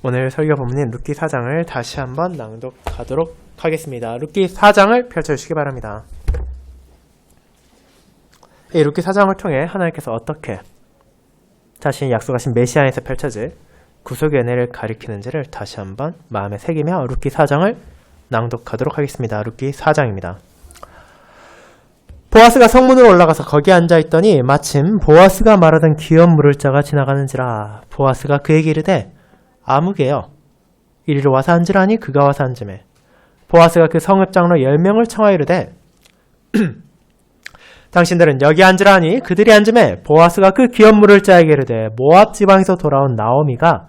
오늘 설교 본문인 룻기 4장을 다시 한번 낭독하도록 하겠습니다. 룻기 4장을 펼쳐주시기 바랍니다. 이 룻기 4장을 통해 하나님께서 어떻게 자신이 약속하신 메시아 안에서 펼쳐질 구속의 은혜를 가리키는지를 다시 한번 마음에 새기며 룻기 4장을 낭독하도록 하겠습니다. 룻기 4장입니다. 보아스가 성문으로 올라가서 거기 앉아있더니 마침 보아스가 말하던 귀염 물을 자가 지나가는지라. 보아스가 그에게 이르되 아무개여 이리로 와서 앉으라 하니 그가 와서 앉으매 보아스가 그 성읍장로 10명을 청하여 이르되 당신들은 여기 앉으라 하니 그들이 앉으매 보아스가 그 귀염 물을 자에게 이르되 모압 지방에서 돌아온 나오미가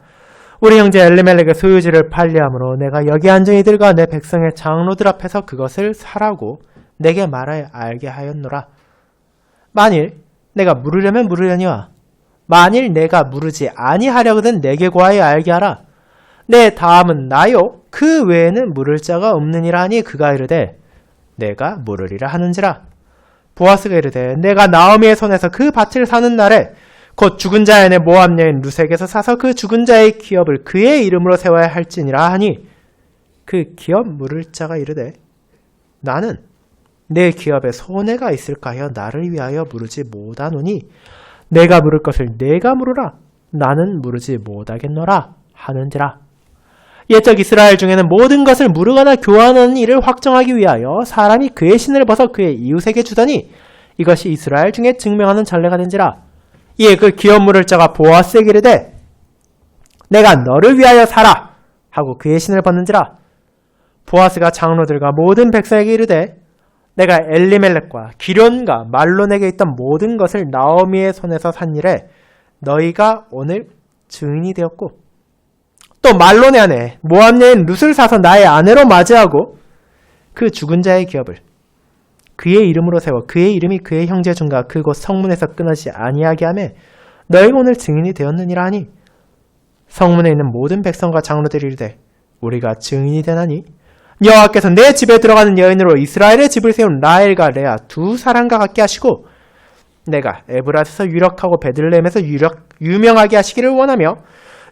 우리 형제 엘리멜렉의 소유지를 팔리함으로 내가 여기 앉은 이들과 내 백성의 장로들 앞에서 그것을 사라고 내게 말하여 알게 하였노라. 만일 내가 물으려면 물으려니와 만일 내가 물으지 아니하려거든 내게 고하여 알게 하라. 내 다음은 나요 그 외에는 물을 자가 없느니라 하니 그가 이르되 내가 물으리라 하는지라. 보아스가 이르되 내가 나오미의 손에서 그 밭을 사는 날에 곧 죽은 자의 내 모압 여인 루색에서 사서 그 죽은 자의 기업을 그의 이름으로 세워야 할지니라 하니 그 기업 물을 자가 이르되 나는 내 기업에 손해가 있을까 하여 나를 위하여 물으지 못하노니 내가 물을 것을 내가 물으라. 나는 물으지 못하겠노라 하는지라. 옛적 이스라엘 중에는 모든 것을 물으거나 교환하는 일을 확정하기 위하여 사람이 그의 신을 벗어 그의 이웃에게 주더니 이것이 이스라엘 중에 증명하는 전례가 된지라. 이에 그 기업 물을 자가 보아스에게 이르되 내가 너를 위하여 사라 하고 그의 신을 벗는지라. 보아스가 장로들과 모든 백성에게 이르되 내가 엘리멜렉과 기련과 말론에게 있던 모든 것을 나오미의 손에서 산 일에 너희가 오늘 증인이 되었고 또 말론의 아내 모압 여인 룻을 사서 나의 아내로 맞이하고 그 죽은 자의 기업을 그의 이름으로 세워 그의 이름이 그의 형제 중과 그곳 성문에서 끊어지지 아니하게 하며 너희가 오늘 증인이 되었느니라 하니 성문에 있는 모든 백성과 장로들이 이르되 우리가 증인이 되나니 여호와께서 내 집에 들어가는 여인으로 이스라엘의 집을 세운 라헬과 레아 두 사람과 같게 하시고 내가 에브라스에서 유력하고 베들레헴에서 유명하게 하시기를 원하며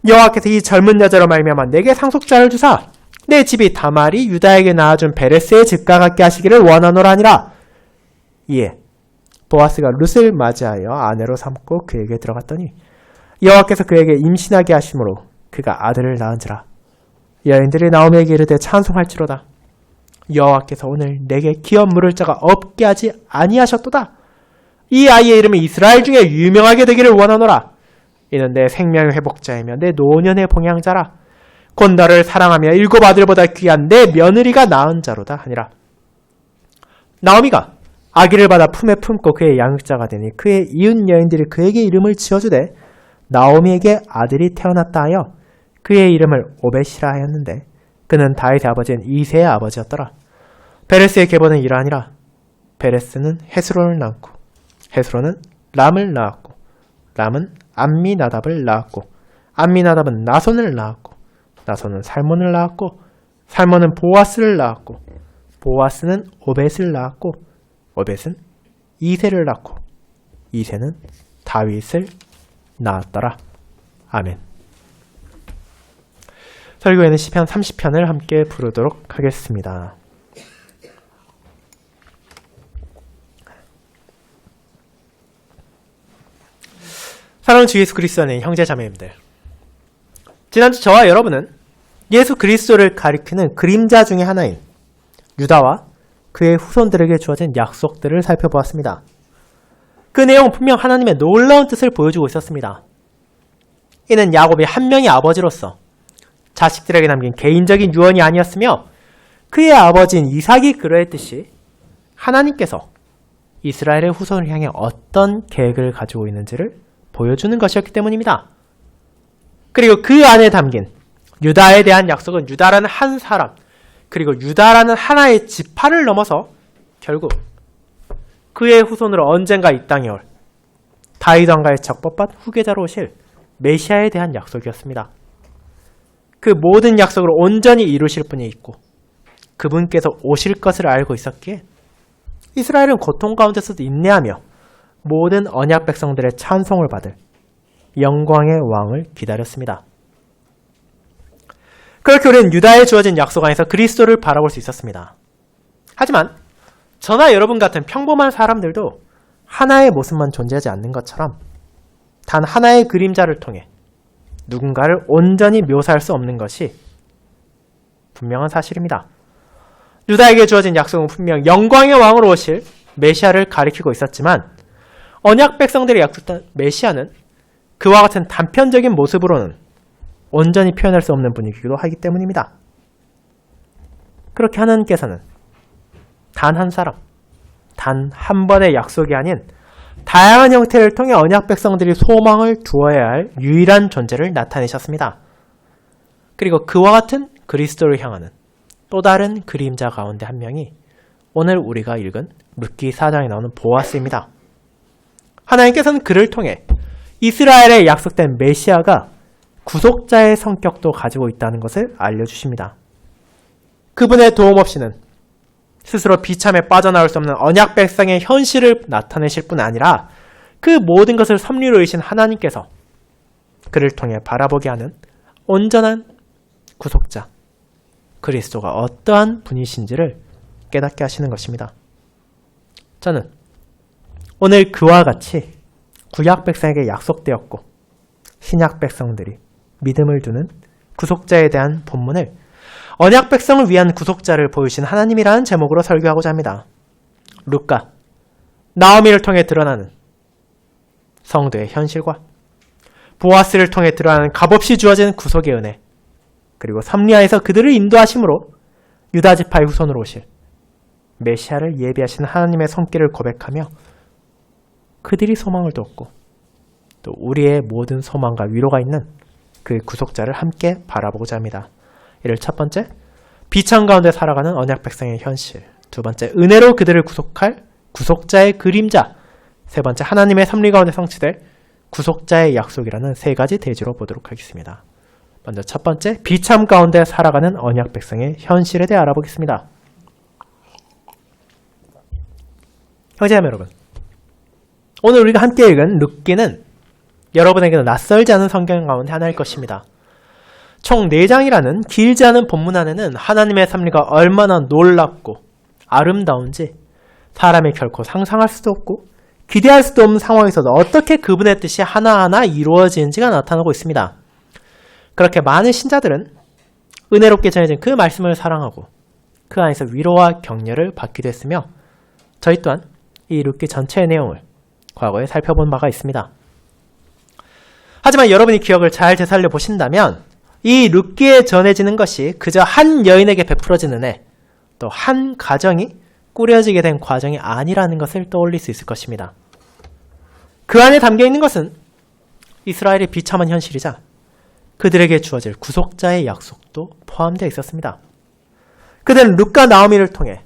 여호와께서 이 젊은 여자로 말미암아 내게 상속자를 주사 내 집이 다말이 유다에게 낳아준 베레스의 집과 같게 하시기를 원하노라 하니라. 이에 보아스가 룻을 맞이하여 아내로 삼고 그에게 들어갔더니 여호와께서 그에게 임신하게 하심으로 그가 아들을 낳은지라. 여인들이 나오미에게 이르되 찬송할지로다. 여호와께서 오늘 내게 기업 물을 자가 없게 하지 아니하셨도다. 이 아이의 이름이 이스라엘 중에 유명하게 되기를 원하노라. 이는 내 생명의 회복자이며 내 노년의 봉양자라. 곧 너를 사랑하며 7 아들보다 귀한 내 며느리가 낳은 자로다 하니라. 나오미가 아기를 받아 품에 품고 그의 양육자가 되니 그의 이웃 여인들이 그에게 이름을 지어주되 나오미에게 아들이 태어났다 하여 그의 이름을 오벳이라 하였는데 그는 다윗의 아버지인 이새의 아버지였더라. 베레스의 계보는 이러하니라. 베레스는 헤스론을 낳고 헤스론은 람을 낳았고 람은 암미나답을 낳았고 암미나답은 나손을 낳았고 나손은 살몬을 낳았고 살몬은 보아스를 낳았고 보아스는 오벳을 낳았고 오벳은 이새를 낳고 이새는 다윗을 낳았더라. 아멘. 설교에는 시편 30편을 함께 부르도록 하겠습니다. 사랑하는 주 예수 그리스도 안에 형제 자매님들, 지난주 저와 여러분은 예수 그리스도를 가리키는 그림자 중에 하나인 유다와 그의 후손들에게 주어진 약속들을 살펴보았습니다. 그 내용은 분명 하나님의 놀라운 뜻을 보여주고 있었습니다. 이는 야곱이 한 명의 아버지로서 자식들에게 남긴 개인적인 유언이 아니었으며 그의 아버지인 이삭이 그러했듯이 하나님께서 이스라엘의 후손을 향해 어떤 계획을 가지고 있는지를 보여주는 것이었기 때문입니다. 그리고 그 안에 담긴 유다에 대한 약속은 유다라는 한 사람 그리고 유다라는 하나의 지파를 넘어서 결국 그의 후손으로 언젠가 이 땅에 올 다윗 왕가의 적법한 후계자로 오실 메시아에 대한 약속이었습니다. 그 모든 약속을 온전히 이루실 분이 있고 그분께서 오실 것을 알고 있었기에 이스라엘은 고통 가운데서도 인내하며 모든 언약 백성들의 찬송을 받을 영광의 왕을 기다렸습니다. 그렇게 우리는 유다에 주어진 약속 안에서 그리스도를 바라볼 수 있었습니다. 하지만 저나 여러분 같은 평범한 사람들도 하나의 모습만 존재하지 않는 것처럼 단 하나의 그림자를 통해 누군가를 온전히 묘사할 수 없는 것이 분명한 사실입니다. 유다에게 주어진 약속은 분명 영광의 왕으로 오실 메시아를 가리키고 있었지만 언약 백성들이 약속한 메시아는 그와 같은 단편적인 모습으로는 온전히 표현할 수 없는 분이기도 하기 때문입니다. 그렇게 하나님께서는 단 한 사람, 단 한 번의 약속이 아닌 다양한 형태를 통해 언약 백성들이 소망을 두어야 할 유일한 존재를 나타내셨습니다. 그리고 그와 같은 그리스도를 향하는 또 다른 그림자 가운데 한 명이 오늘 우리가 읽은 룻기 4장에 나오는 보아스입니다. 하나님께서는 그를 통해 이스라엘에 약속된 메시아가 구속자의 성격도 가지고 있다는 것을 알려주십니다. 그분의 도움 없이는 스스로 비참에 빠져나올 수 없는 언약 백성의 현실을 나타내실 뿐 아니라 그 모든 것을 섭리로 여기신 하나님께서 그를 통해 바라보게 하는 온전한 구속자 그리스도가 어떠한 분이신지를 깨닫게 하시는 것입니다. 저는 오늘 그와 같이 구약 백성에게 약속되었고 신약 백성들이 믿음을 두는 구속자에 대한 본문을 언약 백성을 위한 구속자를 보이신 하나님이라는 제목으로 설교하고자 합니다. 룻가, 나오미를 통해 드러나는 성도의 현실과 보아스를 통해 드러나는 값없이 주어진 구속의 은혜, 그리고 삼리아에서 그들을 인도하심으로 유다 지파의 후손으로 오실 메시아를 예비하신 하나님의 손길을 고백하며 그들이 소망을 뒀고 또 우리의 모든 소망과 위로가 있는 그 구속자를 함께 바라보고자 합니다. 이를 첫 번째, 비참 가운데 살아가는 언약 백성의 현실. 두 번째, 은혜로 그들을 구속할 구속자의 그림자. 세 번째, 하나님의 섭리 가운데 성취될 구속자의 약속이라는 세 가지 대지로 보도록 하겠습니다. 먼저 첫 번째, 비참 가운데 살아가는 언약 백성의 현실에 대해 알아보겠습니다. 형제자매 여러분, 오늘 우리가 함께 읽은 룻기는 여러분에게는 낯설지 않은 성경 가운데 하나일 것입니다. 총 4장이라는 길지 않은 본문 안에는 하나님의 섭리가 얼마나 놀랍고 아름다운지 사람이 결코 상상할 수도 없고 기대할 수도 없는 상황에서도 어떻게 그분의 뜻이 하나하나 이루어지는지가 나타나고 있습니다. 그렇게 많은 신자들은 은혜롭게 전해진 그 말씀을 사랑하고 그 안에서 위로와 격려를 받기도 했으며 저희 또한 이 룻기 전체의 내용을 과거에 살펴본 바가 있습니다. 하지만 여러분이 기억을 잘 되살려 보신다면 이 룻기에 전해지는 것이 그저 한 여인에게 베풀어진 은혜, 또 한 가정이 꾸려지게 된 과정이 아니라는 것을 떠올릴 수 있을 것입니다. 그 안에 담겨있는 것은 이스라엘의 비참한 현실이자 그들에게 주어질 구속자의 약속도 포함되어 있었습니다. 그들은 룻과 나오미를 통해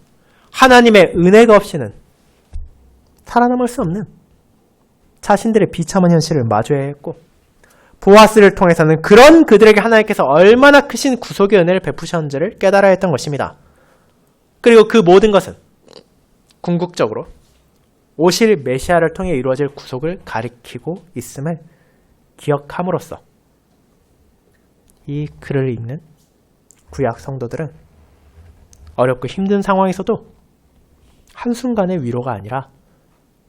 하나님의 은혜가 없이는 살아남을 수 없는 자신들의 비참한 현실을 마주해야 했고 보아스를 통해서는 그런 그들에게 하나님께서 얼마나 크신 구속의 은혜를 베푸셨는지를 깨달아야 했던 것입니다. 그리고 그 모든 것은 궁극적으로 오실 메시아를 통해 이루어질 구속을 가리키고 있음을 기억함으로써 이 글을 읽는 구약 성도들은 어렵고 힘든 상황에서도 한순간의 위로가 아니라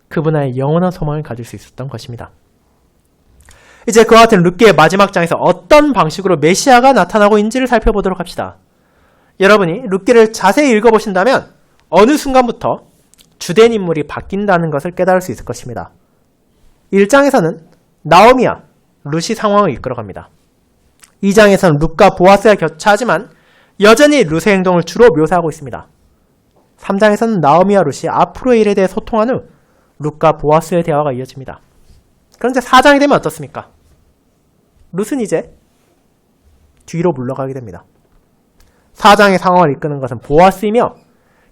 그분 안에 영원한 소망을 가질 수 있었던 것입니다. 이제 그와 같은 룻기의 마지막 장에서 어떤 방식으로 메시아가 나타나고 있는지를 살펴보도록 합시다. 여러분이 룻기를 자세히 읽어보신다면 어느 순간부터 주된 인물이 바뀐다는 것을 깨달을 수 있을 것입니다. 1장에서는 나오미와 룻이 상황을 이끌어갑니다. 2장에서는 룻과 보아스가 교차하지만 여전히 룻의 행동을 주로 묘사하고 있습니다. 3장에서는 나오미와 룻이 앞으로의 일에 대해 소통한 후 룻과 보아스의 대화가 이어집니다. 그런데 4장이 되면 어떻습니까? 룻은 이제 뒤로 물러가게 됩니다. 4장의 상황을 이끄는 것은 보아스이며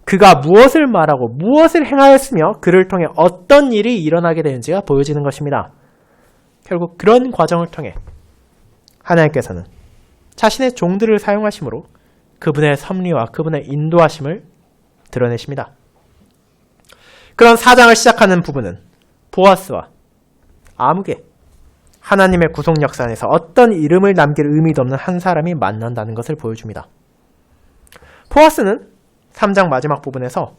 그가 무엇을 말하고 무엇을 행하였으며 그를 통해 어떤 일이 일어나게 되는지가 보여지는 것입니다. 결국 그런 과정을 통해 하나님께서는 자신의 종들을 사용하심으로 그분의 섭리와 그분의 인도하심을 드러내십니다. 그런 4장을 시작하는 부분은 보아스와 아무개, 하나님의 구속 역사 안에서 어떤 이름을 남길 의미도 없는 한 사람이 만난다는 것을 보여줍니다. 보아스는 3장 마지막 부분에서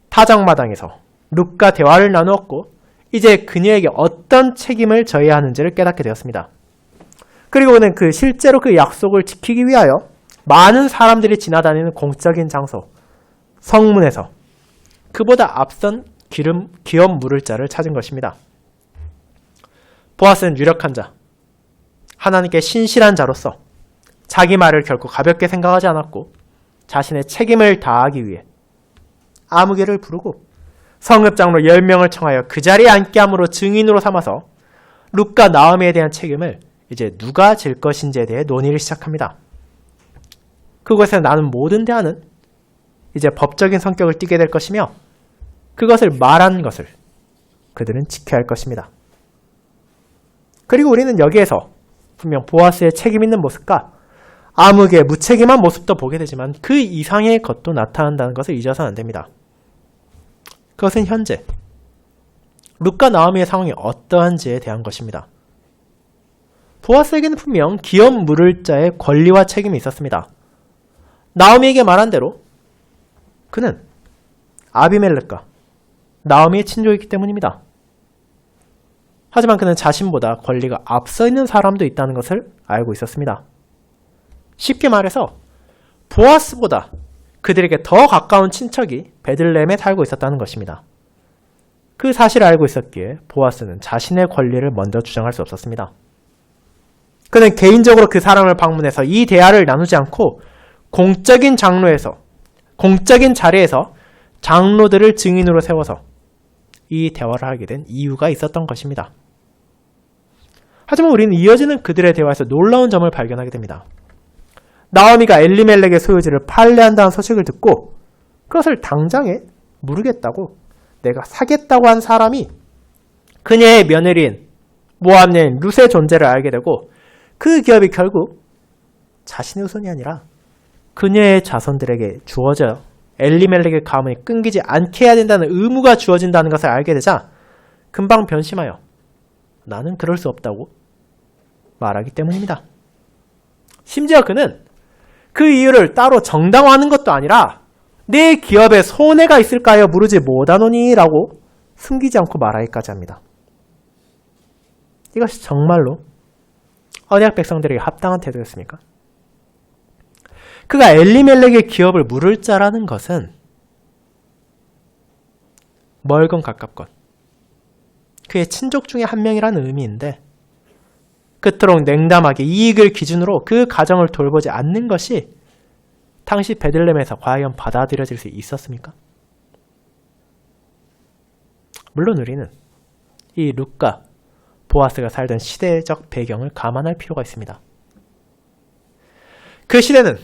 타작마당에서 룻과 대화를 나누었고 이제 그녀에게 어떤 책임을 져야 하는지를 깨닫게 되었습니다. 그리고 그는 실제로 그 약속을 지키기 위하여 많은 사람들이 지나다니는 공적인 장소, 성문에서 그보다 앞선 기업 물을 자를 찾은 것입니다. 보아스는 유력한 자, 하나님께 신실한 자로서 자기 말을 결코 가볍게 생각하지 않았고 자신의 책임을 다하기 위해 아무개를 부르고 성읍장로 10명을 청하여 그 자리에 앉게 함으로 증인으로 삼아서 룻과 나오미에 대한 책임을 이제 누가 질 것인지에 대해 논의를 시작합니다. 그곳에서 나눈 모든 대화는 이제 법적인 성격을 띠게 될 것이며 그것을 말한 것을 그들은 지켜야 할 것입니다. 그리고 우리는 여기에서 분명 보아스의 책임 있는 모습과 아무개 무책임한 모습도 보게 되지만 그 이상의 것도 나타난다는 것을 잊어서는 안 됩니다. 그것은 현재 룻과 나오미의 상황이 어떠한지에 대한 것입니다. 보아스에게는 분명 기업 물을 자의 권리와 책임이 있었습니다. 나오미에게 말한 대로 그는 아비멜렉과 나오미의 친족이기 때문입니다. 하지만 그는 자신보다 권리가 앞서 있는 사람도 있다는 것을 알고 있었습니다. 쉽게 말해서 보아스보다 그들에게 더 가까운 친척이 베들레헴에 살고 있었다는 것입니다. 그 사실을 알고 있었기에 보아스는 자신의 권리를 먼저 주장할 수 없었습니다. 그는 개인적으로 그 사람을 방문해서 이 대화를 나누지 않고 공적인 자리에서 장로들을 증인으로 세워서 이 대화를 하게 된 이유가 있었던 것입니다. 하지만 우리는 이어지는 그들의 대화에서 놀라운 점을 발견하게 됩니다. 나오미가 엘리멜렉의 소유지를 판례한다는 소식을 듣고 그것을 당장에 모르겠다고 내가 사겠다고 한 사람이 그녀의 며느리인 모압 여인 룻의 존재를 알게 되고 그 기업이 결국 자신의 후손이 아니라 그녀의 자손들에게 주어져 엘리멜렉의 가문이 끊기지 않게 해야 된다는 의무가 주어진다는 것을 알게 되자 금방 변심하여 나는 그럴 수 없다고 말하기 때문입니다. 심지어 그는 그 이유를 따로 정당화하는 것도 아니라 내 기업에 손해가 있을까요? 물으지 못하노니 라고 숨기지 않고 말하기까지 합니다. 이것이 정말로 언약 백성들에게 합당한 태도였습니까? 그가 엘리멜렉의 기업을 물을 자라는 것은 멀건 가깝건 그의 친족 중에 한 명이라는 의미인데 그토록 냉담하게 이익을 기준으로 그 가정을 돌보지 않는 것이 당시 베들레헴에서 과연 받아들여질 수 있었습니까? 물론 우리는 이 룻과 보아스가 살던 시대적 배경을 감안할 필요가 있습니다. 그 시대는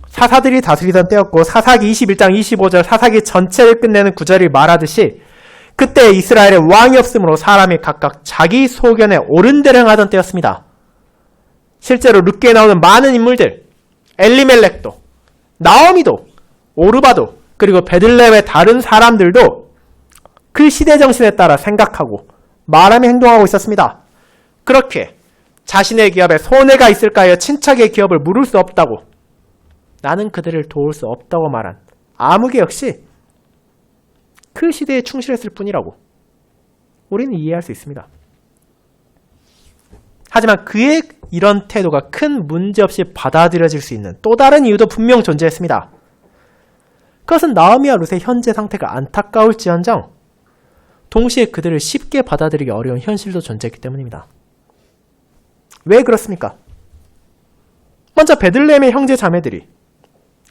사사들이 다스리던 때였고 사사기 21장 25절 사사기 전체를 끝내는 구절이 말하듯이 그때 이스라엘에 왕이 없으므로 사람이 각각 자기 소견에 옳은 대로 행하던 때였습니다. 실제로 룻기에 나오는 많은 인물들 엘리멜렉도 나오미도 오르바도 그리고 베들레헴의 다른 사람들도 그 시대 정신에 따라 생각하고 말하며 행동하고 있었습니다. 그렇게 자신의 기업에 손해가 있을까요? 친척의 기업을 물을 수 없다고 나는 그들을 도울 수 없다고 말한 아무개 역시 그 시대에 충실했을 뿐이라고 우리는 이해할 수 있습니다. 하지만 그의 이런 태도가 큰 문제 없이 받아들여질 수 있는 또 다른 이유도 분명 존재했습니다. 그것은 나오미와 룻의 현재 상태가 안타까울지언정 동시에 그들을 쉽게 받아들이기 어려운 현실도 존재했기 때문입니다. 왜 그렇습니까? 먼저 베들레헴의 형제 자매들이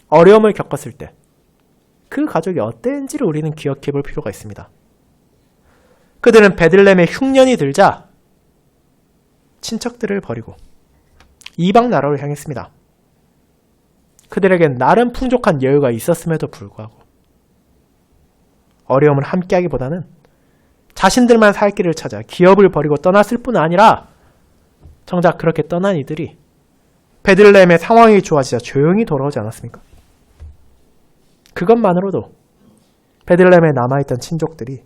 어려움을 겪었을 때 그 가족이 어땠는지를 우리는 기억해 볼 필요가 있습니다. 그들은 베들레헴의 흉년이 들자 친척들을 버리고 이방 나라로 향했습니다. 그들에겐 나름 풍족한 여유가 있었음에도 불구하고 어려움을 함께하기보다는 자신들만 살 길을 찾아 기업을 버리고 떠났을 뿐 아니라 정작 그렇게 떠난 이들이 베들레헴의 상황이 좋아지자 조용히 돌아오지 않았습니까? 그것만으로도 베들레헴에 남아있던 친족들이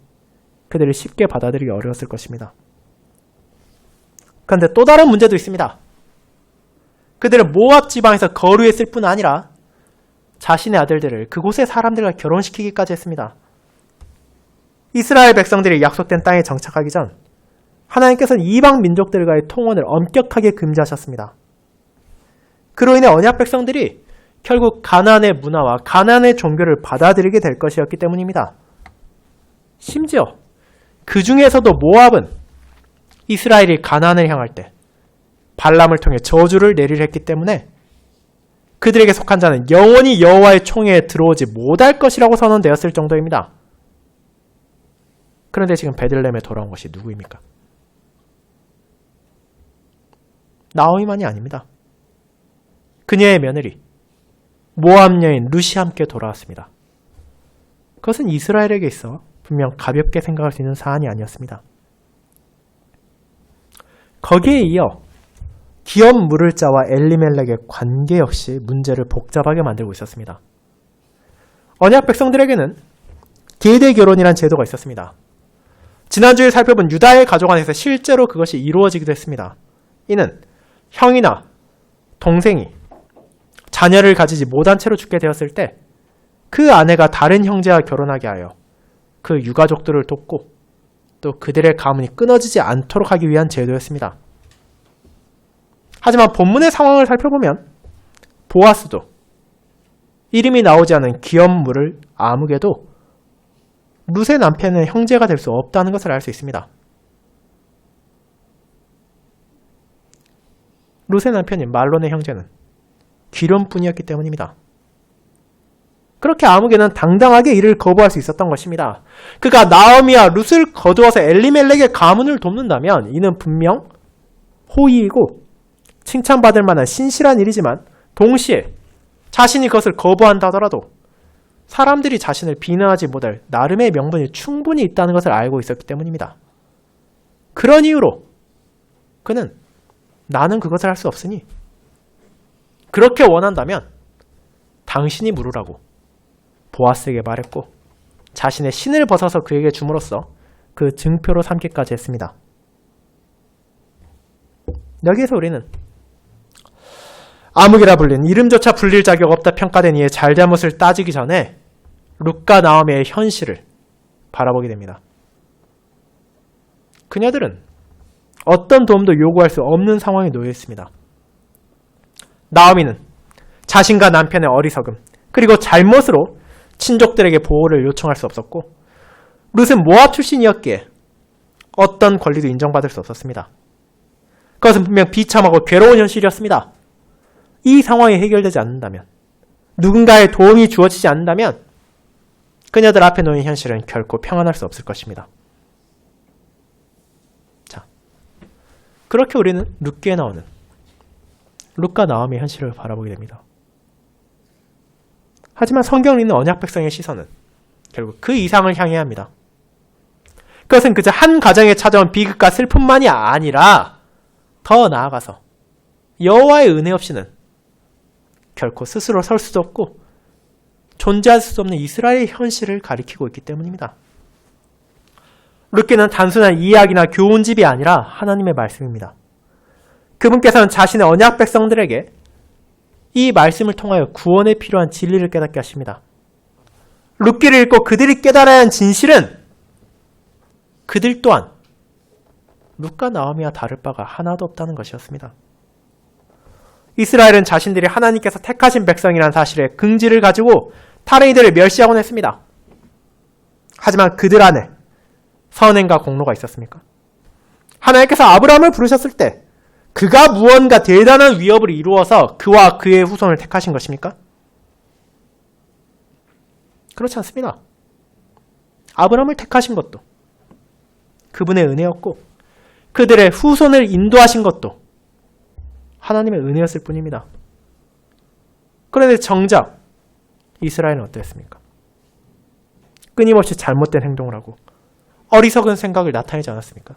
그들을 쉽게 받아들이기 어려웠을 것입니다. 그런데 또 다른 문제도 있습니다. 그들은 모압 지방에서 거류했을 뿐 아니라 자신의 아들들을 그곳의 사람들과 결혼시키기까지 했습니다. 이스라엘 백성들이 약속된 땅에 정착하기 전 하나님께서는 이방 민족들과의 통혼을 엄격하게 금지하셨습니다. 그로 인해 언약 백성들이 결국 가나안의 문화와 가나안의 종교를 받아들이게 될 것이었기 때문입니다. 심지어 그 중에서도 모압은 이스라엘이 가나안을 향할 때 발람을 통해 저주를 내리려 했기 때문에 그들에게 속한 자는 영원히 여호와의 총회에 들어오지 못할 것이라고 선언되었을 정도입니다. 그런데 지금 베들레헴에 돌아온 것이 누구입니까? 나오미만이 아닙니다. 그녀의 며느리 모압 여인 룻이 함께 돌아왔습니다. 그것은 이스라엘에게 있어 분명 가볍게 생각할 수 있는 사안이 아니었습니다. 거기에 이어 기업 물을 자와 엘리멜렉의 관계 역시 문제를 복잡하게 만들고 있었습니다. 언약 백성들에게는 계대 결혼이란 제도가 있었습니다. 지난주에 살펴본 유다의 가족 안에서 실제로 그것이 이루어지기도 했습니다. 이는 형이나 동생이 자녀를 가지지 못한 채로 죽게 되었을 때 그 아내가 다른 형제와 결혼하게 하여 그 유가족들을 돕고 또 그들의 가문이 끊어지지 않도록 하기 위한 제도였습니다. 하지만 본문의 상황을 살펴보면 보아스도 이름이 나오지 않은 기업물을 아무개도 룻의 남편의 형제가 될 수 없다는 것을 알 수 있습니다. 룻의 남편인 말론의 형제는 기름뿐이었기 때문입니다. 그렇게 아무개는 당당하게 이를 거부할 수 있었던 것입니다. 그가 나오미와 룻을 거두어서 엘리멜렉의 가문을 돕는다면 이는 분명 호의이고 칭찬받을 만한 신실한 일이지만 동시에 자신이 그것을 거부한다 하더라도 사람들이 자신을 비난하지 못할 나름의 명분이 충분히 있다는 것을 알고 있었기 때문입니다. 그런 이유로 그는 나는 그것을 할 수 없으니 그렇게 원한다면 당신이 물으라고 보아스에게 말했고 자신의 신을 벗어서 그에게 줌으로써 그 증표로 삼기까지 했습니다. 여기에서 우리는 아무개라 불린 이름조차 불릴 자격 없다 평가된 이의 잘잘못을 따지기 전에 룻과 나오미의 현실을 바라보게 됩니다. 그녀들은 어떤 도움도 요구할 수 없는 상황에 놓여 있습니다. 나오미는 자신과 남편의 어리석음 그리고 잘못으로 친족들에게 보호를 요청할 수 없었고 룻은 모압 출신이었기에 어떤 권리도 인정받을 수 없었습니다. 그것은 분명 비참하고 괴로운 현실이었습니다. 이 상황이 해결되지 않는다면 누군가의 도움이 주어지지 않는다면 그녀들 앞에 놓인 현실은 결코 평안할 수 없을 것입니다. 자, 그렇게 우리는 룻기에 나오는 룻과 나오미의 현실을 바라보게 됩니다. 하지만 성경을 읽는 언약 백성의 시선은 결국 그 이상을 향해야 합니다. 그것은 그저 한 가정에 찾아온 비극과 슬픔만이 아니라 더 나아가서 여호와의 은혜 없이는 결코 스스로 설 수도 없고 존재할 수 없는 이스라엘의 현실을 가리키고 있기 때문입니다. 룻기는 단순한 이야기나 교훈집이 아니라 하나님의 말씀입니다. 그분께서는 자신의 언약 백성들에게 이 말씀을 통하여 구원에 필요한 진리를 깨닫게 하십니다. 룻기를 읽고 그들이 깨달아야 한 진실은 그들 또한 룻과 나오미와 다를 바가 하나도 없다는 것이었습니다. 이스라엘은 자신들이 하나님께서 택하신 백성이라는 사실에 긍지를 가지고 다른 이들을 멸시하곤 했습니다. 하지만 그들 안에 선행과 공로가 있었습니까? 하나님께서 아브라함을 부르셨을 때 그가 무언가 대단한 위협을 이루어서 그와 그의 후손을 택하신 것입니까? 그렇지 않습니다. 아브라함을 택하신 것도 그분의 은혜였고 그들의 후손을 인도하신 것도 하나님의 은혜였을 뿐입니다. 그런데 정작 이스라엘은 어땠습니까? 끊임없이 잘못된 행동을 하고 어리석은 생각을 나타내지 않았습니까?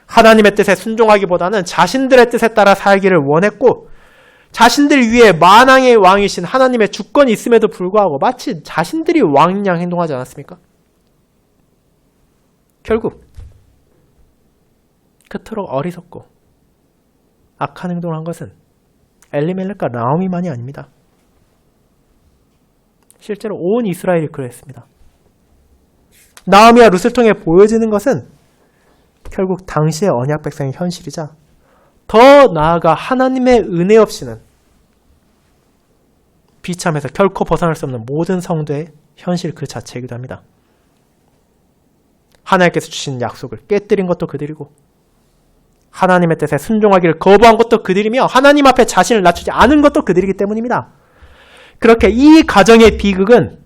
하나님의 뜻에 순종하기보다는 자신들의 뜻에 따라 살기를 원했고 자신들 위에 만왕의 왕이신 하나님의 주권이 있음에도 불구하고 마치 자신들이 왕인 양 행동하지 않았습니까? 결국 그토록 어리석고 악한 행동을 한 것은 엘리멜렉과 나오미만이 아닙니다. 실제로 온 이스라엘이 그랬습니다. 나오미와 룻을 통해 보여지는 것은 결국 당시의 언약 백성의 현실이자 더 나아가 하나님의 은혜 없이는 비참해서 결코 벗어날 수 없는 모든 성도의 현실 그 자체이기도 합니다. 하나님께서 주신 약속을 깨뜨린 것도 그들이고 하나님의 뜻에 순종하기를 거부한 것도 그들이며 하나님 앞에 자신을 낮추지 않은 것도 그들이기 때문입니다. 그렇게 이 가정의 비극은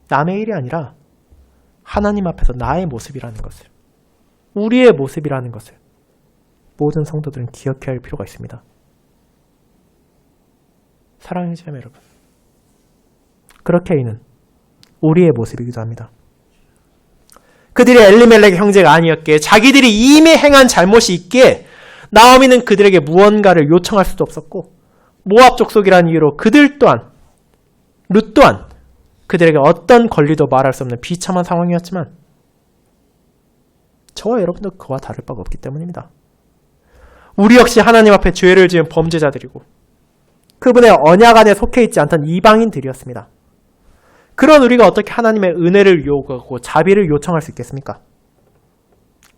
남의 일이 아니라 하나님 앞에서 나의 모습이라는 것을, 우리의 모습이라는 것을 모든 성도들은 기억해야 할 필요가 있습니다. 사랑하는 자매 여러분, 그렇게 이는 우리의 모습이기도 합니다. 그들이 엘리멜렉의 형제가 아니었기에 자기들이 이미 행한 잘못이 있기에 나오미는 그들에게 무언가를 요청할 수도 없었고 모압 족속이라는 이유로 그들 또한 룻 또한 그들에게 어떤 권리도 말할 수 없는 비참한 상황이었지만 저와 여러분도 그와 다를 바가 없기 때문입니다. 우리 역시 하나님 앞에 죄를 지은 범죄자들이고 그분의 언약 안에 속해 있지 않던 이방인들이었습니다. 그런 우리가 어떻게 하나님의 은혜를 요구하고 자비를 요청할 수 있겠습니까?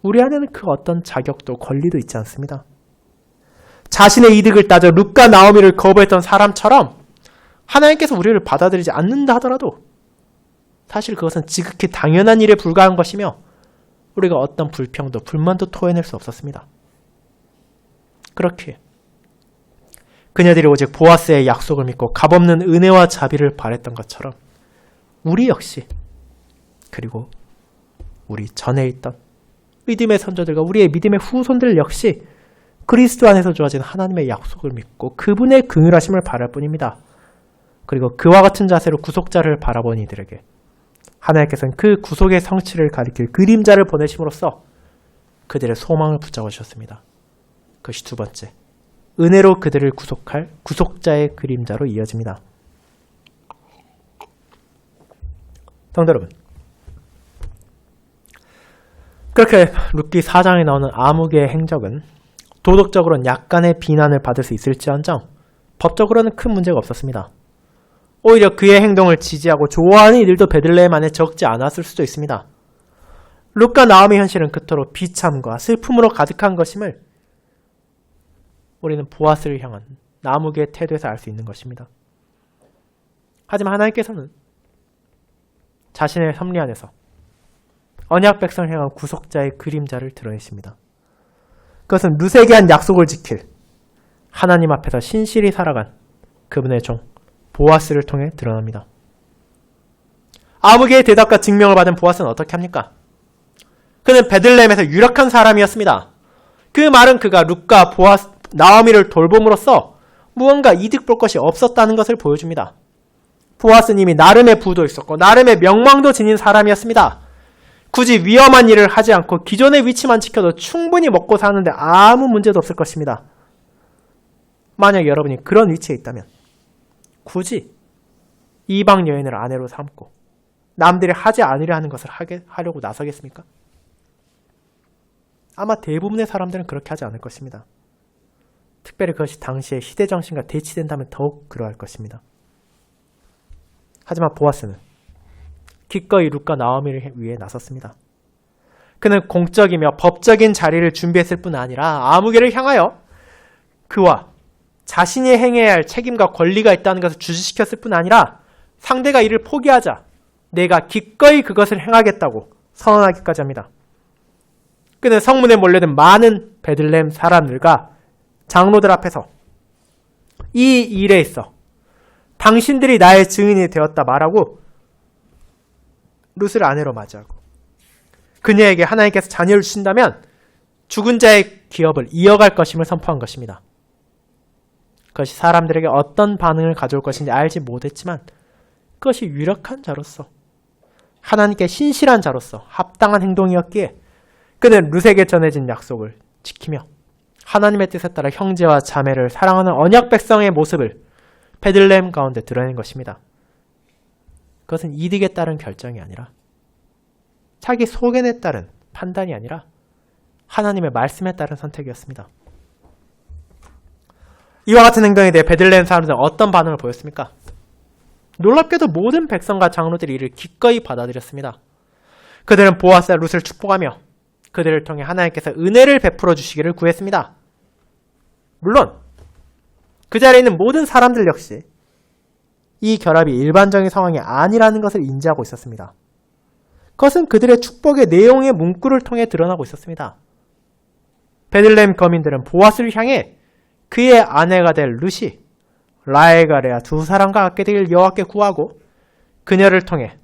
우리 안에는 그 어떤 자격도 권리도 있지 않습니다. 자신의 이득을 따져 룻과 나오미를 거부했던 사람처럼 하나님께서 우리를 받아들이지 않는다 하더라도 사실 그것은 지극히 당연한 일에 불과한 것이며 우리가 어떤 불평도 불만도 토해낼 수 없었습니다. 그렇기에 그녀들이 오직 보아스의 약속을 믿고 값없는 은혜와 자비를 바랬던 것처럼 우리 역시 그리고 우리 전에 있던 믿음의 선조들과 우리의 믿음의 후손들 역시 그리스도 안에서 주어진 하나님의 약속을 믿고 그분의 긍휼하심을 바랄 뿐입니다. 그리고 그와 같은 자세로 구속자를 바라본 이들에게 하나님께서는 그 구속의 성취를 가리킬 그림자를 보내심으로써 그들의 소망을 붙잡아 주셨습니다. 그것이 두 번째, 은혜로 그들을 구속할 구속자의 그림자로 이어집니다. 성도 여러분, 그렇게 룻기 4장에 나오는 아무개의 행적은 도덕적으로는 약간의 비난을 받을 수 있을지언정 법적으로는 큰 문제가 없었습니다. 오히려 그의 행동을 지지하고 좋아하는 이들도 베들레헴 안에 적지 않았을 수도 있습니다. 룻과 나오미의 현실은 그토록 비참과 슬픔으로 가득한 것임을 우리는 보아스를 향한 나무개의 태도에서 알 수 있는 것입니다. 하지만 하나님께서는 자신의 섭리 안에서 언약 백성을 향한 구속자의 그림자를 드러내십니다. 그것은 룻에게 한 약속을 지킬 하나님 앞에서 신실히 살아간 그분의 종 보아스를 통해 드러납니다. 아무개의 대답과 증명을 받은 보아스는 어떻게 합니까? 그는 베들레헴에서 유력한 사람이었습니다. 그 말은 그가 룻과 나오미를 돌봄으로써 무언가 이득 볼 것이 없었다는 것을 보여줍니다. 보아스는 이미 나름의 부도 있었고 나름의 명망도 지닌 사람이었습니다. 굳이 위험한 일을 하지 않고 기존의 위치만 지켜도 충분히 먹고 사는데 아무 문제도 없을 것입니다. 만약 여러분이 그런 위치에 있다면 굳이 이방 여인을 아내로 삼고 남들이 하지 않으려 하는 것을 하려고 나서겠습니까? 아마 대부분의 사람들은 그렇게 하지 않을 것입니다. 특별히 그것이 당시의 시대정신과 대치된다면 더욱 그러할 것입니다. 하지만 보아스는 기꺼이 룻과 나오미를 위해 나섰습니다. 그는 공적이며 법적인 자리를 준비했을 뿐 아니라 아무개를 향하여 그와 자신이 행해야 할 책임과 권리가 있다는 것을 주지시켰을 뿐 아니라 상대가 이를 포기하자 내가 기꺼이 그것을 행하겠다고 선언하기까지 합니다. 그는 성문에 몰려든 많은 베들레헴 사람들과 장로들 앞에서 이 일에 있어 당신들이 나의 증인이 되었다 말하고 룻을 아내로 맞이하고 그녀에게 하나님께서 자녀를 주신다면 죽은 자의 기업을 이어갈 것임을 선포한 것입니다. 그것이 사람들에게 어떤 반응을 가져올 것인지 알지 못했지만 그것이 유력한 자로서 하나님께 신실한 자로서 합당한 행동이었기에 그는 룻에게 전해진 약속을 지키며 하나님의 뜻에 따라 형제와 자매를 사랑하는 언약 백성의 모습을 베들레헴 가운데 드러낸 것입니다. 그것은 이득에 따른 결정이 아니라 자기 속견에 따른 판단이 아니라 하나님의 말씀에 따른 선택이었습니다. 이와 같은 행동에 대해 베들레헴 사람들은 어떤 반응을 보였습니까? 놀랍게도 모든 백성과 장로들이 이를 기꺼이 받아들였습니다. 그들은 보아스와 룻을 축복하며 그들을 통해 하나님께서 은혜를 베풀어 주시기를 구했습니다. 물론 그 자리에 있는 모든 사람들 역시 이 결합이 일반적인 상황이 아니라는 것을 인지하고 있었습니다. 그것은 그들의 축복의 내용의 문구를 통해 드러나고 있었습니다. 베들레헴 거민들은 보아스를 향해 그의 아내가 될 룻이 라헬과 레아 두 사람과 같게 되길 여호와께 구하고 그녀를 통해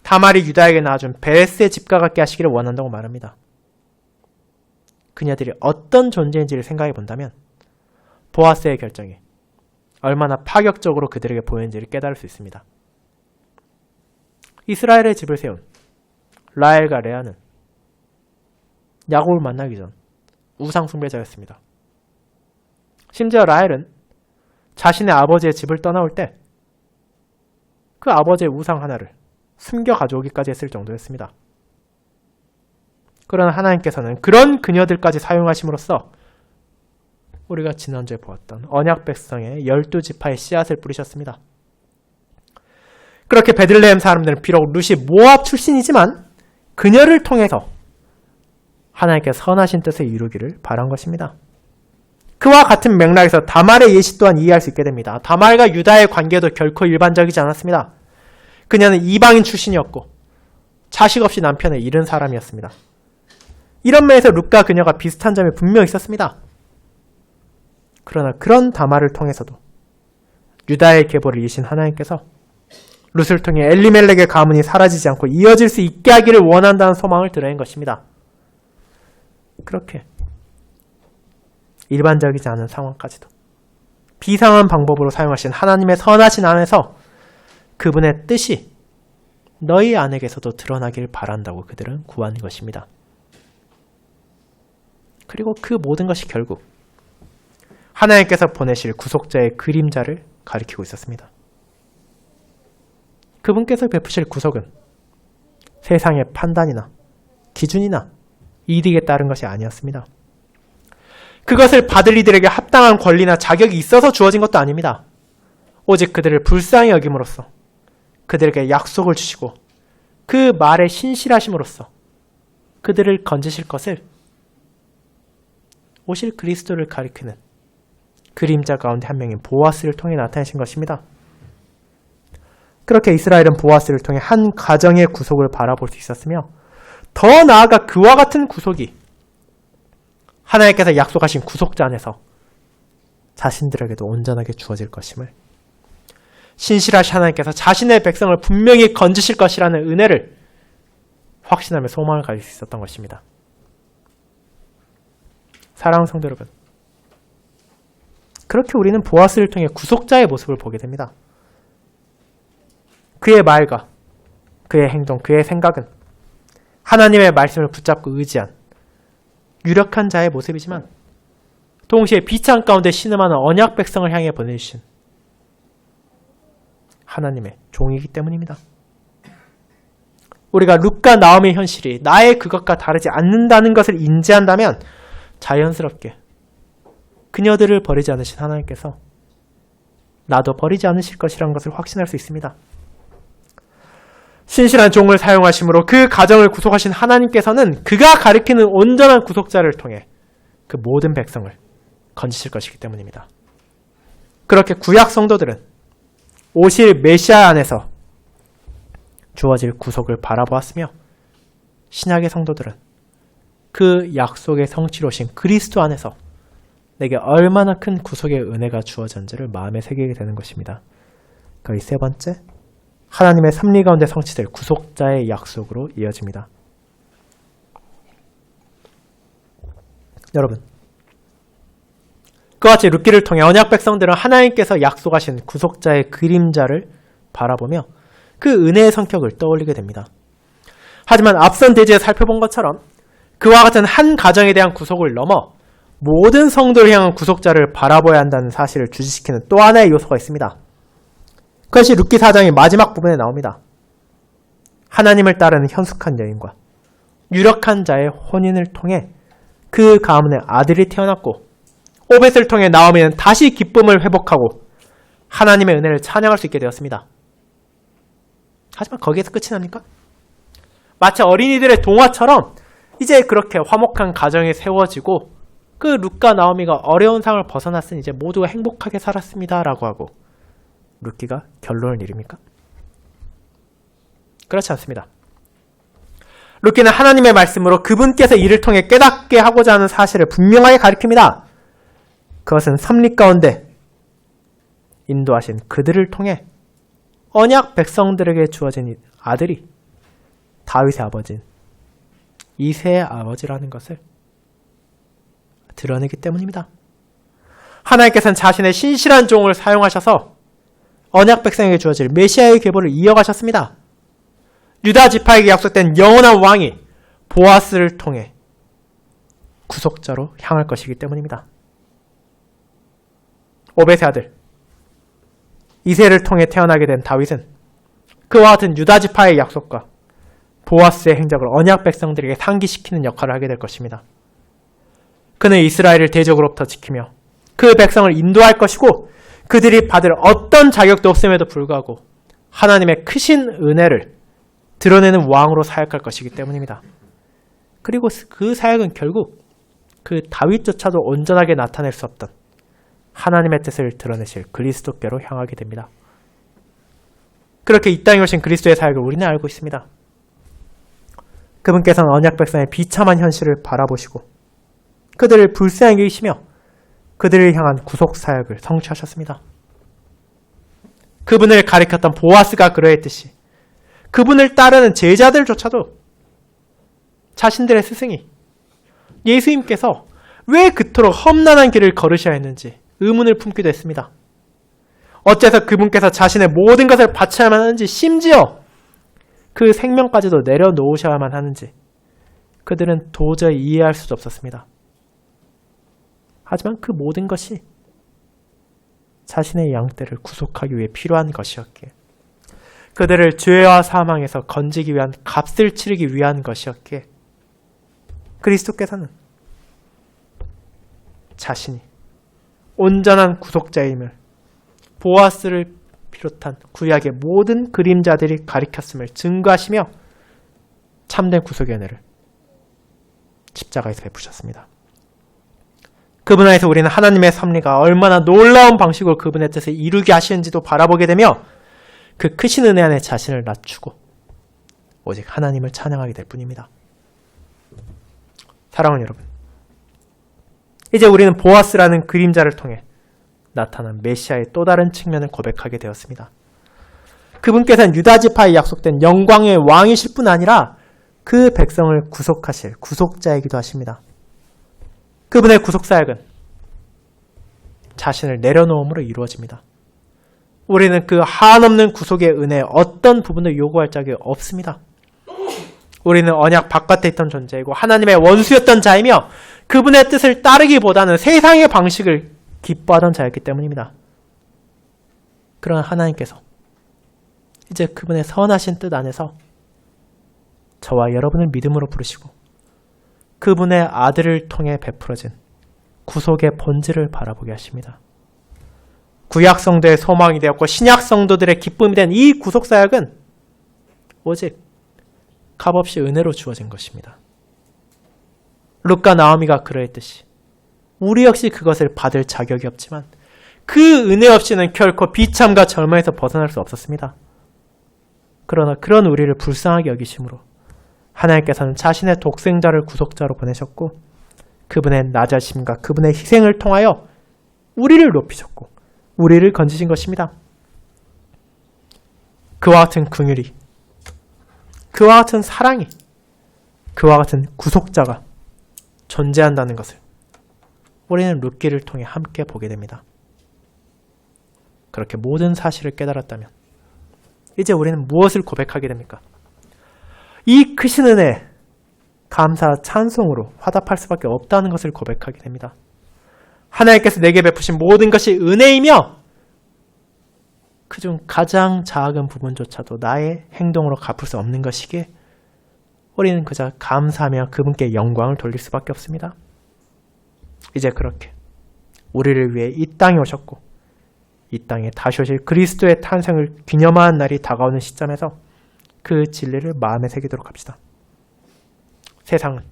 다말이 유다에게 낳아준 베레스의 집과 같게 하시기를 원한다고 말합니다. 그녀들이 어떤 존재인지를 생각해 본다면 보아스의 결정이 얼마나 파격적으로 그들에게 보였는지를 깨달을 수 있습니다. 이스라엘의 집을 세운 라헬과 레아는 야곱을 만나기 전 우상 숭배자였습니다. 심지어 라헬은 자신의 아버지의 집을 떠나올 때 그 아버지의 우상 하나를 숨겨 가져오기까지 했을 정도였습니다. 그러나 하나님께서는 그런 그녀들까지 사용하심으로써 우리가 지난주에 보았던 언약 백성의 12지파의 씨앗을 뿌리셨습니다. 그렇게 베들레헴 사람들은 비록 룻이 모압 출신이지만 그녀를 통해서 하나님께서 선하신 뜻을 이루기를 바란 것입니다. 그와 같은 맥락에서 다말의 예시 또한 이해할 수 있게 됩니다. 다말과 유다의 관계도 결코 일반적이지 않았습니다. 그녀는 이방인 출신이었고 자식 없이 남편을 잃은 사람이었습니다. 이런 면에서 룻과 그녀가 비슷한 점이 분명히 있었습니다. 그러나 그런 다말을 통해서도 유다의 계보를 이신 하나님께서 룻을 통해 엘리멜렉의 가문이 사라지지 않고 이어질 수 있게 하기를 원한다는 소망을 드러낸 것입니다. 그렇게 일반적이지 않은 상황까지도 비상한 방법으로 사용하신 하나님의 선하신 안에서 그분의 뜻이 너희 안에게서도 드러나길 바란다고 그들은 구한 것입니다. 그리고 그 모든 것이 결국 하나님께서 보내실 구속자의 그림자를 가리키고 있었습니다. 그분께서 베푸실 구속은 세상의 판단이나 기준이나 이득에 따른 것이 아니었습니다. 그것을 받을 이들에게 합당한 권리나 자격이 있어서 주어진 것도 아닙니다. 오직 그들을 불쌍히 여김으로써 그들에게 약속을 주시고 그 말에 신실하심으로써 그들을 건지실 것을 오실 그리스도를 가리키는 그림자 가운데 한 명인 보아스를 통해 나타내신 것입니다. 그렇게 이스라엘은 보아스를 통해 한 가정의 구속을 바라볼 수 있었으며 더 나아가 그와 같은 구속이 하나님께서 약속하신 구속자 안에서 자신들에게도 온전하게 주어질 것임을, 신실하신 하나님께서 자신의 백성을 분명히 건지실 것이라는 은혜를 확신하며 소망을 가질 수 있었던 것입니다. 사랑하는 성도 여러분, 그렇게 우리는 보아스를 통해 구속자의 모습을 보게 됩니다. 그의 말과 그의 행동, 그의 생각은 하나님의 말씀을 붙잡고 의지한 유력한 자의 모습이지만 동시에 비찬 가운데 신음하는 언약 백성을 향해 보내주신 하나님의 종이기 때문입니다. 우리가 룻과 나오미의 현실이 나의 그것과 다르지 않는다는 것을 인지한다면 자연스럽게 그녀들을 버리지 않으신 하나님께서 나도 버리지 않으실 것이라는 것을 확신할 수 있습니다. 신실한 종을 사용하심으로 그 가정을 구속하신 하나님께서는 그가 가리키는 온전한 구속자를 통해 그 모든 백성을 건지실 것이기 때문입니다. 그렇게 구약 성도들은 오실 메시아 안에서 주어질 구속을 바라보았으며 신약의 성도들은 그 약속의 성취로 오신 그리스도 안에서 내게 얼마나 큰 구속의 은혜가 주어졌는지를 마음에 새기게 되는 것입니다. 거의 세 번째, 하나님의 섭리 가운데 성취될 구속자의 약속으로 이어집니다. 여러분, 그와 같이 룻기를 통해 언약 백성들은 하나님께서 약속하신 구속자의 그림자를 바라보며 그 은혜의 성격을 떠올리게 됩니다. 하지만 앞선 대지에 살펴본 것처럼 그와 같은 한 가정에 대한 구속을 넘어 모든 성도를 향한 구속자를 바라봐야 한다는 사실을 주지시키는 또 하나의 요소가 있습니다. 그것이 룻기 4장의 마지막 부분에 나옵니다. 하나님을 따르는 현숙한 여인과 유력한 자의 혼인을 통해 그 가문에 아들이 태어났고 오벳을 통해 나오미는 다시 기쁨을 회복하고 하나님의 은혜를 찬양할 수 있게 되었습니다. 하지만 거기에서 끝이 납니까? 마치 어린이들의 동화처럼 이제 그렇게 화목한 가정이 세워지고 그 룻과 나오미가 어려운 상황을 벗어났으니 이제 모두가 행복하게 살았습니다 라고 하고 룻기가 결론을 내립니까? 그렇지 않습니다. 룻기는 하나님의 말씀으로 그분께서 이를 통해 깨닫게 하고자 하는 사실을 분명하게 가리킵니다. 그것은 섭리 가운데 인도하신 그들을 통해 언약 백성들에게 주어진 아들이 다윗의 아버지인 이새의 아버지라는 것을 드러내기 때문입니다. 하나님께서는 자신의 신실한 종을 사용하셔서 언약 백성에게 주어질 메시아의 계보를 이어가셨습니다. 유다 지파에게 약속된 영원한 왕이 보아스를 통해 구속자로 향할 것이기 때문입니다. 오벳의 아들 이새를 통해 태어나게 된 다윗은 그와 같은 유다 지파의 약속과 보아스의 행적을 언약 백성들에게 상기시키는 역할을 하게 될 것입니다. 그는 이스라엘을 대적으로부터 지키며 그 백성을 인도할 것이고 그들이 받을 어떤 자격도 없음에도 불구하고 하나님의 크신 은혜를 드러내는 왕으로 사역할 것이기 때문입니다. 그리고 그 사역은 결국 그 다윗조차도 온전하게 나타낼 수 없던 하나님의 뜻을 드러내실 그리스도께로 향하게 됩니다. 그렇게 이 땅에 오신 그리스도의 사역을 우리는 알고 있습니다. 그분께서는 언약 백성의 비참한 현실을 바라보시고 그들을 불쌍히 여기시며 그들을 향한 구속 사역을 성취하셨습니다. 그분을 가리켰던 보아스가 그러했듯이 그분을 따르는 제자들조차도 자신들의 스승이 예수님께서 왜 그토록 험난한 길을 걸으셔야 했는지 의문을 품기도 했습니다. 어째서 그분께서 자신의 모든 것을 바쳐야만 하는지 심지어 그 생명까지도 내려놓으셔야만 하는지 그들은 도저히 이해할 수도 없었습니다. 하지만 그 모든 것이 자신의 양떼를 구속하기 위해 필요한 것이었기에 그들을 죄와 사망에서 건지기 위한 값을 치르기 위한 것이었기에 그리스도께서는 자신이 온전한 구속자임을 보아스를 비롯한 구약의 모든 그림자들이 가리켰음을 증거하시며 참된 구속의 은혜를 십자가에서 베푸셨습니다. 그분 안에서 우리는 하나님의 섭리가 얼마나 놀라운 방식으로 그분의 뜻을 이루게 하시는지도 바라보게 되며 그 크신 은혜 안에 자신을 낮추고 오직 하나님을 찬양하게 될 뿐입니다. 사랑하는 여러분, 이제 우리는 보아스라는 그림자를 통해 나타난 메시아의 또 다른 측면을 고백하게 되었습니다. 그분께서는 유다 지파에 약속된 영광의 왕이실 뿐 아니라 그 백성을 구속하실 구속자이기도 하십니다. 그분의 구속사역은 자신을 내려놓음으로 이루어집니다. 우리는 그 한없는 구속의 은혜의 어떤 부분도 요구할 적이 없습니다. 우리는 언약 바깥에 있던 존재이고 하나님의 원수였던 자이며 그분의 뜻을 따르기보다는 세상의 방식을 기뻐하던 자였기 때문입니다. 그러나 하나님께서 이제 그분의 선하신 뜻 안에서 저와 여러분을 믿음으로 부르시고 그분의 아들을 통해 베풀어진 구속의 본질을 바라보게 하십니다. 구약 성도의 소망이 되었고 신약 성도들의 기쁨이 된 이 구속 사역은 오직 값없이 은혜로 주어진 것입니다. 룻과 나오미가 그러했듯이 우리 역시 그것을 받을 자격이 없지만 그 은혜 없이는 결코 비참과 절망에서 벗어날 수 없었습니다. 그러나 그런 우리를 불쌍하게 여기심으로 하나님께서는 자신의 독생자를 구속자로 보내셨고 그분의 낮아심과 그분의 희생을 통하여 우리를 높이셨고 우리를 건지신 것입니다. 그와 같은 긍휼이, 그와 같은 사랑이, 그와 같은 구속자가 존재한다는 것을 우리는 룻기를 통해 함께 보게 됩니다. 그렇게 모든 사실을 깨달았다면 이제 우리는 무엇을 고백하게 됩니까? 이 크신 은혜, 감사와 찬송으로 화답할 수밖에 없다는 것을 고백하게 됩니다. 하나님께서 내게 베푸신 모든 것이 은혜이며 그중 가장 작은 부분조차도 나의 행동으로 갚을 수 없는 것이기에 우리는 그저 감사하며 그분께 영광을 돌릴 수밖에 없습니다. 이제 그렇게 우리를 위해 이 땅에 오셨고 이 땅에 다시 오실 그리스도의 탄생을 기념하는 날이 다가오는 시점에서 그 진리를 마음에 새기도록 합시다. 세상은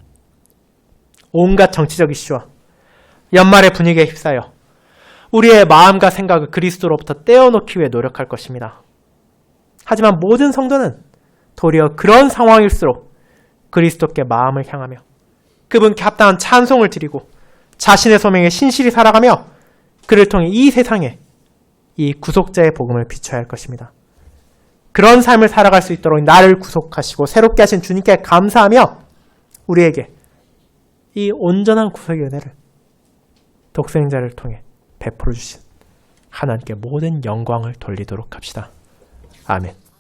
온갖 정치적 이슈와 연말의 분위기에 휩싸여 우리의 마음과 생각을 그리스도로부터 떼어놓기 위해 노력할 것입니다. 하지만 모든 성도는 도리어 그런 상황일수록 그리스도께 마음을 향하며 그분께 합당한 찬송을 드리고 자신의 소명에 신실히 살아가며 그를 통해 이 세상에 이 구속자의 복음을 비춰야 할 것입니다. 그런 삶을 살아갈 수 있도록 나를 구속하시고 새롭게 하신 주님께 감사하며 우리에게 이 온전한 구속의 은혜를 독생자를 통해 베풀어 주신 하나님께 모든 영광을 돌리도록 합시다. 아멘.